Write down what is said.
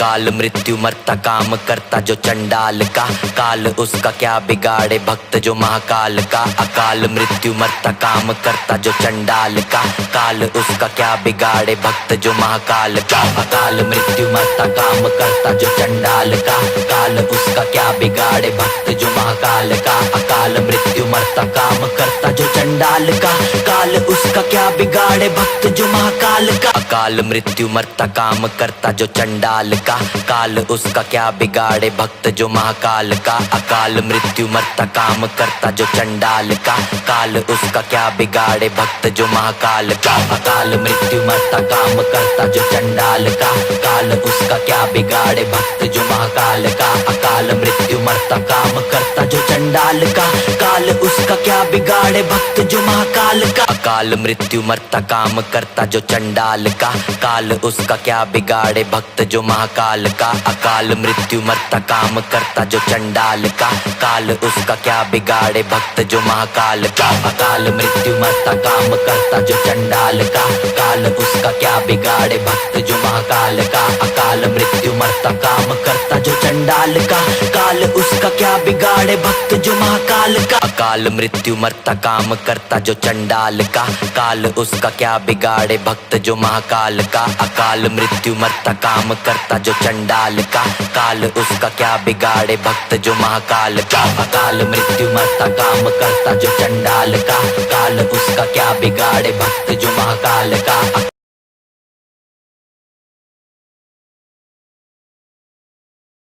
अकाल मृत्यु मरता काम करता जो चंडाल का, काल उसका क्या बिगाड़े भक्त जो महाकाल का। अकाल मृत्यु मरता काम करता जो चंडाल का, काल उसका क्या बिगाड़े भक्त जो महाकाल का। अकाल मृत्यु मरता काम करता जो चंडाल का, काल उसका क्या बिगाड़े भक्त जो महाकाल का। अकाल मृत्यु मरता काम करता जो चंडाल का, काल उसका क्या बिगाड़े भक्त जो महाकाल का। अकाल मृत्यु मरता काम करता जो चंडाल का, काल उसका क्या बिगाड़े भक्त जो महाकाल का। अकाल मृत्यु मरता काम करता जो चंडाल का, काल उसका क्या बिगाड़े भक्त जो महाकाल का। अकाल मृत्यु मरता काम करता जो चंडाल का, काल उसका क्या बिगाड़े भक्त जो महाकाल का। अकाल मृत्यु मरता काम करता जो चंडाल का, काल उसका क्या बिगाड़े भक्त जो महाकाल का। अकाल मृत्यु मरता काम करता जो चंडाल का, काल उसका क्या बिगाड़े भक्त जो महाकाल का। अकाल मृत्यु मरता काम करता जो चंडाल का, काल उसका क्या बिगाड़े भक्त जो महाकाल का। अकाल मृत्यु मरता काम करता जो चंडाल का, काल उसका क्या बिगाड़े भक्त जो महाकाल का। अकाल मृत्यु मरता काम करता जो चंडाल का, काल उसका क्या बिगाड़े भक्त जो महाकाल का। अकाल मृत्यु मरता काम करता जो चंडाल का, काल उसका क्या बिगाड़े भक्त जो महाकाल का। अकाल मृत्यु मरता काम करता जो चंडाल का, काल उसका क्या बिगाड़े भक्त जो महाकाल का। अकाल मृत्यु मरता काम करता जो चंडाल का, काल उसका क्या बिगाड़े भक्त जो महाकाल का।